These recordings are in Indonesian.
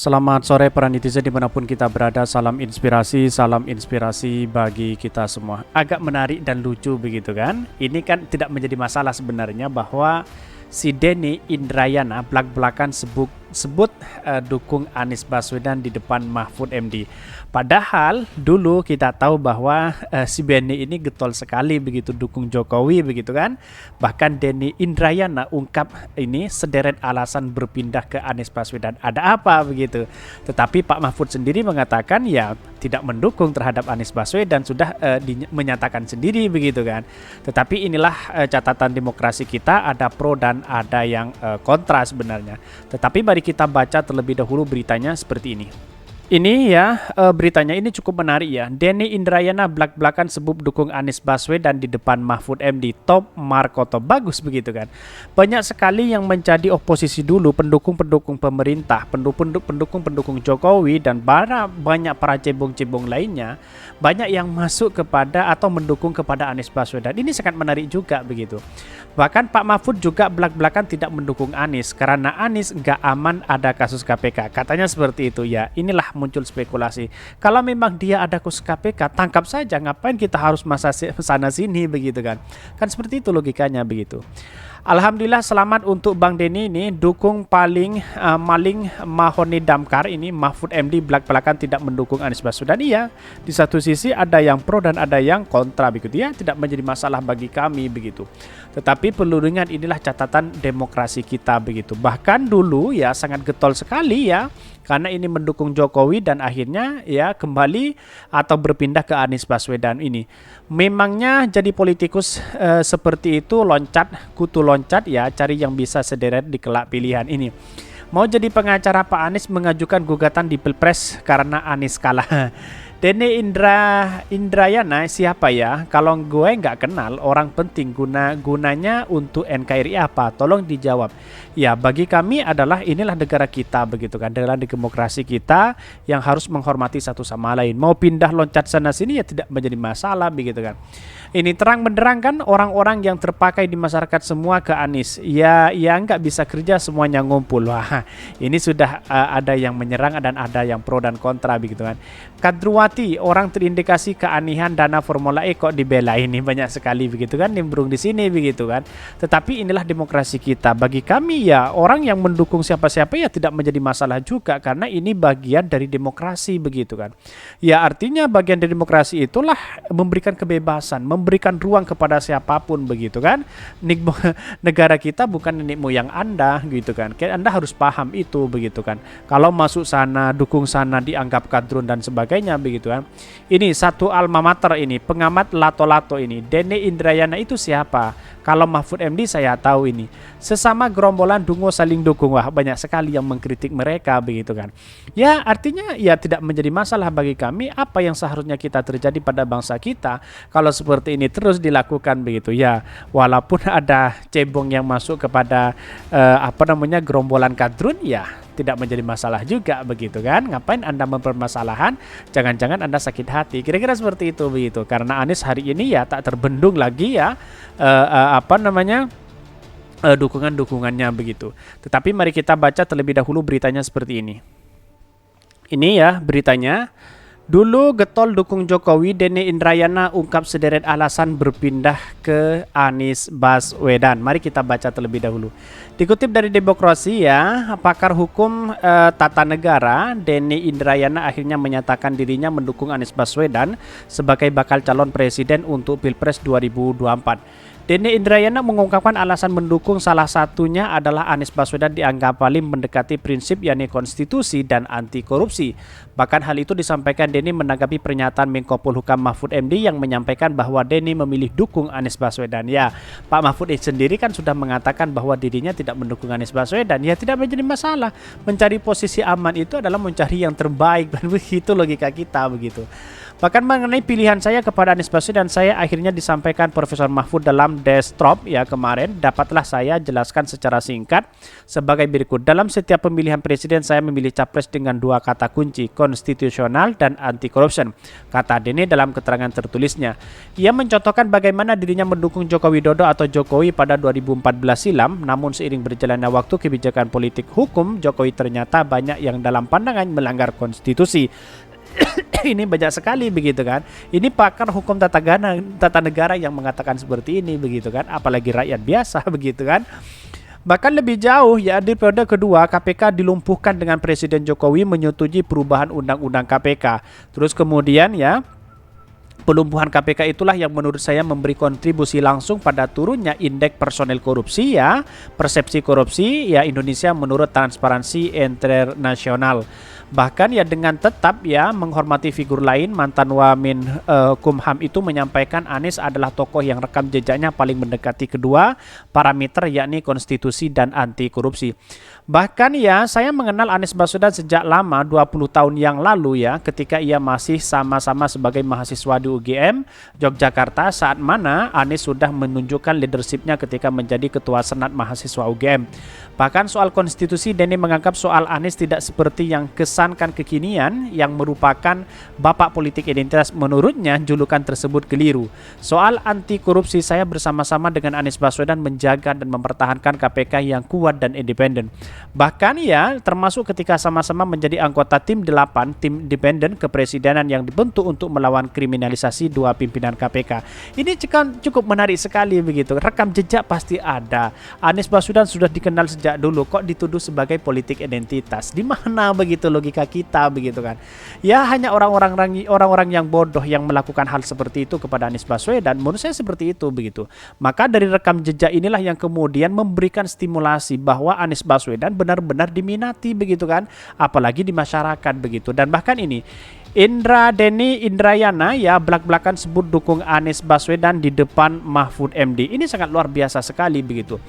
Selamat sore para netizen dimanapun kita berada, salam inspirasi bagi kita semua. Agak menarik dan lucu begitu kan. Ini kan tidak menjadi masalah sebenarnya bahwa si Denny Indrayana belak-belakan sebut dukung Anies Baswedan di depan Mahfud MD. Padahal dulu kita tahu bahwa si Denny ini getol sekali begitu dukung Jokowi begitu kan. Bahkan Denny Indrayana ungkap ini sederet alasan berpindah ke Anies Baswedan. Ada apa begitu? Tetapi Pak Mahfud sendiri mengatakan ya tidak mendukung terhadap Anies Baswedan, sudah menyatakan sendiri begitu kan. Tetapi inilah catatan demokrasi kita, ada pro dan ada yang kontra sebenarnya. Tetapi mari kita baca terlebih dahulu beritanya seperti ini. Ini ya beritanya ini cukup menarik ya. Denny Indrayana belak-belakan sebut dukung Anies Baswedan di depan Mahfud MD. Top Markoto, bagus begitu kan. Banyak sekali yang menjadi oposisi dulu, pendukung-pendukung pemerintah, pendukung-pendukung Jokowi dan banyak para cebong-cebong lainnya, banyak yang masuk kepada atau mendukung kepada Anies Baswedan. Ini sangat menarik juga begitu. Bahkan Pak Mahfud juga belak-belakan tidak mendukung Anies karena Anies nggak aman ada kasus KPK. Katanya seperti itu ya. Inilah muncul spekulasi. Kalau memang dia ada kasus KPK, tangkap saja. Ngapain kita harus masa sana sini begitu kan? Kan seperti itu logikanya begitu. Alhamdulillah selamat untuk Bang Denny ini dukung maling Mahoni Damkar ini Mahfud MD belak-belakan tidak mendukung Anies Baswedan. Iya, di satu sisi ada yang pro dan ada yang kontra begitu ya, tidak menjadi masalah bagi kami begitu. Tetapi perlu diingat inilah catatan demokrasi kita begitu. Bahkan dulu ya sangat getol sekali ya karena ini mendukung Jokowi dan akhirnya ya kembali atau berpindah ke Anies Baswedan ini. Memangnya jadi politikus seperti itu kutu loncat ya, cari yang bisa sederet di kelak pilihan ini. Mau jadi pengacara Pak Anies mengajukan gugatan di Pilpres karena Anies kalah. Denny Indrayana siapa ya? Kalau gue nggak kenal, orang penting gunanya untuk NKRI apa? Tolong dijawab. Ya bagi kami adalah inilah negara kita begitu kan, adalah demokrasi kita yang harus menghormati satu sama lain. Mau pindah loncat sana sini ya tidak menjadi masalah begitu kan. Ini terang benderang kan orang-orang yang terpakai di masyarakat semua ke Anies. Ya nggak bisa kerja semuanya ngumpul. Wah ini sudah ada yang menyerang dan ada yang pro dan kontra begitu kan. Kadruwati, orang terindikasi keanihan dana Formula E kok dibela, ini banyak sekali begitu kan, nimbrung di sini begitu kan. Tetapi inilah demokrasi kita. Bagi kami ya orang yang mendukung siapa-siapa ya tidak menjadi masalah juga karena ini bagian dari demokrasi begitu kan. Ya artinya bagian dari demokrasi itulah memberikan kebebasan, memberikan ruang kepada siapapun begitu kan. Negara kita bukan nenek moyang Anda gitu kan. Anda harus paham itu begitu kan. Kalau masuk sana, dukung sana dianggap kadrun dan sebagainya begitu kan. Ini satu alma mater ini, pengamat lato-lato ini. Denny Indrayana itu siapa? Kalau Mahfud MD saya tahu ini. Sesama gerombolan dungo saling dukung. Wah banyak sekali yang mengkritik mereka begitu kan. Ya artinya ya tidak menjadi masalah bagi kami. Apa yang seharusnya kita terjadi pada bangsa kita kalau seperti ini terus dilakukan begitu ya. Walaupun ada cebong yang masuk kepada gerombolan kadrun ya tidak menjadi masalah juga begitu kan. Ngapain Anda mempermasalahan? Jangan-jangan Anda sakit hati. Kira-kira seperti itu begitu. Karena Anies hari ini ya tak terbendung lagi ya dukungannya begitu. Tetapi mari kita baca terlebih dahulu beritanya seperti ini. Ini ya beritanya. Dulu getol dukung Jokowi, Denny Indrayana ungkap sederet alasan berpindah ke Anies Baswedan. Mari kita baca terlebih dahulu. Dikutip dari Demokrasi ya, pakar hukum tata negara Denny Indrayana akhirnya menyatakan dirinya mendukung Anies Baswedan sebagai bakal calon presiden untuk Pilpres 2024. Denny Indrayana mengungkapkan alasan mendukung salah satunya adalah Anies Baswedan dianggap paling mendekati prinsip yakni konstitusi dan anti korupsi. Bahkan hal itu disampaikan Denny menanggapi pernyataan Menko Polhukam Mahfud MD yang menyampaikan bahwa Denny memilih dukung Anies Baswedan. Ya, Pak Mahfud sendiri kan sudah mengatakan bahwa dirinya tidak mendukung Anies Baswedan. Ya tidak menjadi masalah. Mencari posisi aman itu adalah mencari yang terbaik dan begitu logika kita begitu. Bahkan mengenai pilihan saya kepada Anies Baswedan, saya akhirnya disampaikan Profesor Mahfud dalam Destrop ya kemarin, dapatlah saya jelaskan secara singkat sebagai berikut. Dalam setiap pemilihan presiden saya memilih capres dengan 2 kata kunci, konstitusional dan anti corruption, kata Denny dalam keterangan tertulisnya. Ia mencontohkan bagaimana dirinya mendukung Joko Widodo atau Jokowi pada 2014 silam, namun seiring berjalannya waktu kebijakan politik hukum Jokowi ternyata banyak yang dalam pandangan melanggar konstitusi. Ini banyak sekali begitu kan. Ini pakar hukum tata negara yang mengatakan seperti ini begitu kan, apalagi rakyat biasa begitu kan. Bahkan lebih jauh ya, di periode kedua KPK dilumpuhkan dengan Presiden Jokowi menyetujui perubahan undang-undang KPK. Terus kemudian ya, pelumpuhan KPK itulah yang menurut saya memberi kontribusi langsung pada turunnya indeks personel korupsi ya, persepsi korupsi ya Indonesia menurut Transparansi Internasional. Bahkan ya dengan tetap ya menghormati figur lain, mantan Wamen Kumham itu menyampaikan Anies adalah tokoh yang rekam jejaknya paling mendekati kedua parameter yakni konstitusi dan anti korupsi. Bahkan ya saya mengenal Anies Baswedan sejak lama, 20 tahun yang lalu ya, ketika ia masih sama-sama sebagai mahasiswa di UGM Yogyakarta, saat mana Anies sudah menunjukkan leadershipnya ketika menjadi ketua senat mahasiswa UGM. Bahkan soal konstitusi, Denny menganggap soal Anies tidak seperti yang kesankan kekinian yang merupakan bapak politik identitas. Menurutnya julukan tersebut keliru. Soal anti korupsi, saya bersama-sama dengan Anies Baswedan menjaga dan mempertahankan KPK yang kuat dan independen. Bahkan ya termasuk ketika sama-sama menjadi anggota tim 8, tim independen kepresidenan yang dibentuk untuk melawan kriminalisasi 2 pimpinan KPK. Ini cukup menarik sekali begitu. Rekam jejak pasti ada. Anies Baswedan sudah dikenal sejak dulu, kok dituduh sebagai politik identitas. Di mana begitu logika kita begitu kan? Ya hanya orang-orang yang bodoh yang melakukan hal seperti itu kepada Anies Baswedan. Menurut saya seperti itu begitu. Maka dari rekam jejak inilah yang kemudian memberikan stimulasi bahwa Anies Baswedan benar-benar diminati begitu kan, apalagi di masyarakat begitu. Dan bahkan ini Denny Indrayana ya belak-belakan sebut dukung Anies Baswedan di depan Mahfud MD. Ini sangat luar biasa sekali begitu.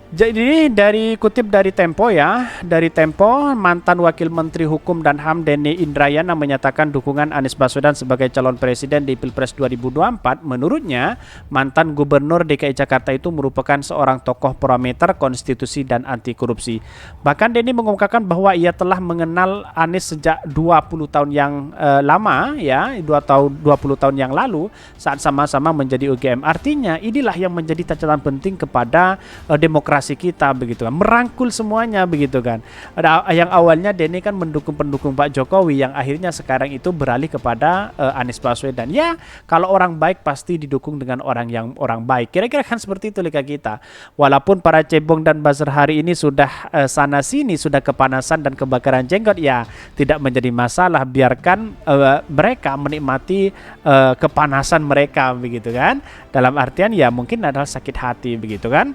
Jadi kutip dari Tempo ya, dari Tempo, mantan Wakil Menteri Hukum dan HAM Denny Indrayana menyatakan dukungan Anies Baswedan sebagai calon presiden di Pilpres 2024. Menurutnya, mantan Gubernur DKI Jakarta itu merupakan seorang tokoh parameter konstitusi dan anti korupsi. Bahkan Denny mengungkapkan bahwa ia telah mengenal Anies sejak 20 tahun yang lama ya, 20 tahun yang lalu saat sama-sama menjadi UGM. Artinya inilah yang menjadi catatan penting kepada demokrasi kita begitu kan, merangkul semuanya begitu kan. Yang awalnya Denny kan mendukung pendukung Pak Jokowi, yang akhirnya sekarang itu beralih kepada Anies Baswedan. Ya kalau orang baik pasti didukung dengan orang baik, kira-kira kan seperti itu lika kita. Walaupun para cebong dan buzzer hari ini sudah sana sini, sudah kepanasan dan kebakaran jenggot, ya tidak menjadi masalah, biarkan mereka menikmati kepanasan mereka begitu kan. Dalam artian ya mungkin adalah sakit hati begitu kan.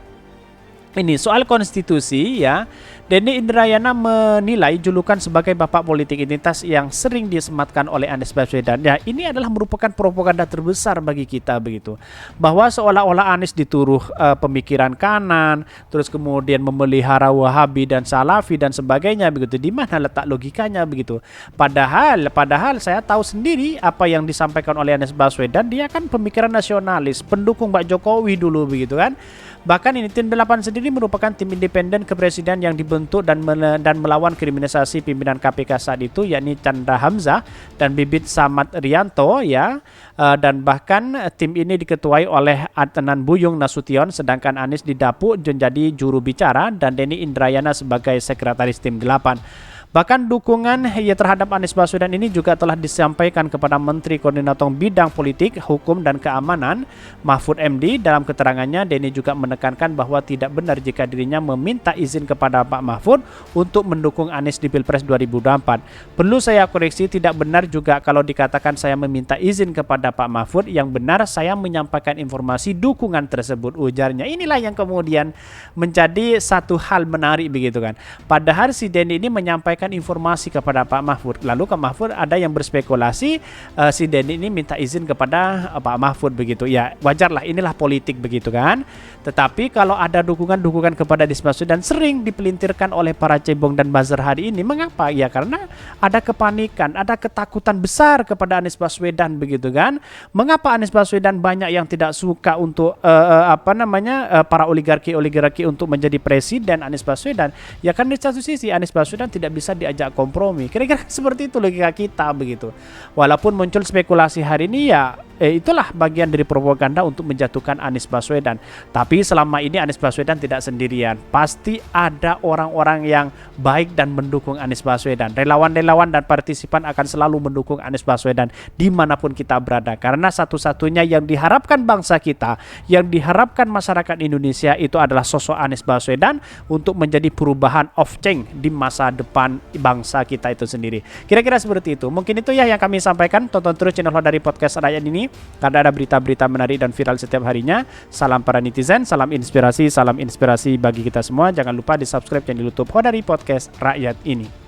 Ini soal konstitusi ya, Denny Indrayana menilai julukan sebagai bapak politik identitas yang sering disematkan oleh Anies Baswedan. Ya, ini adalah merupakan propaganda terbesar bagi kita begitu. Bahwa seolah-olah Anies dituduh pemikiran kanan, terus kemudian memelihara Wahabi dan Salafi dan sebagainya begitu. Di mana letak logikanya begitu? Padahal saya tahu sendiri apa yang disampaikan oleh Anies Baswedan, dia kan pemikiran nasionalis, pendukung Pak Jokowi dulu begitu kan. Bahkan ini tim 8 sendiri merupakan tim independen kepresiden yang dibentuk dan melawan kriminalisasi pimpinan KPK saat itu, yakni Chandra Hamzah dan Bibit Samad Rianto ya. Dan bahkan tim ini diketuai oleh Adnan Buyung Nasution, sedangkan Anies didapuk menjadi juru bicara dan Denny Indrayana sebagai sekretaris tim 8. Bahkan dukungan terhadap Anies Baswedan ini juga telah disampaikan kepada Menteri Koordinator Bidang Politik, Hukum dan Keamanan Mahfud MD. Dalam keterangannya, Denny juga menekankan bahwa tidak benar jika dirinya meminta izin kepada Pak Mahfud untuk mendukung Anies di Pilpres 2024. Perlu saya koreksi, tidak benar juga kalau dikatakan saya meminta izin kepada Pak Mahfud. Yang benar saya menyampaikan informasi dukungan tersebut, ujarnya. Inilah yang kemudian menjadi satu hal menarik begitu kan. Padahal si Denny ini menyampaikan menanyakan informasi kepada Pak Mahfud. Lalu Pak Mahfud ada yang berspekulasi si Denny ini minta izin kepada Pak Mahfud begitu. Ya wajarlah, inilah politik begitu kan. Tetapi kalau ada dukungan-dukungan kepada Anies Baswedan sering dipelintirkan oleh para cebong dan buzzer hari ini. Mengapa? Ya karena ada kepanikan, ada ketakutan besar kepada Anies Baswedan begitu kan. Mengapa Anies Baswedan banyak yang tidak suka untuk para oligarki untuk menjadi presiden Anies Baswedan? Ya kan di satu sisi Anies Baswedan tidak bisa diajak kompromi. Kira-kira seperti itu logika kita begitu. Walaupun muncul spekulasi hari ini ya itulah bagian dari propaganda untuk menjatuhkan Anies Baswedan. Tapi selama ini Anies Baswedan tidak sendirian. Pasti ada orang-orang yang baik dan mendukung Anies Baswedan. Relawan-relawan dan partisipan akan selalu mendukung Anies Baswedan dimanapun kita berada. Karena satu-satunya yang diharapkan bangsa kita, yang diharapkan masyarakat Indonesia itu adalah sosok Anies Baswedan untuk menjadi perubahan of change di masa depan bangsa kita itu sendiri. Kira-kira seperti itu. Mungkin itu ya yang kami sampaikan. Tonton terus channel Hodari Podcast Rakyat ini karena ada berita-berita menarik dan viral setiap harinya. Salam para netizen, salam inspirasi bagi kita semua. Jangan lupa di subscribe channel YouTube Hodari Podcast Rakyat ini.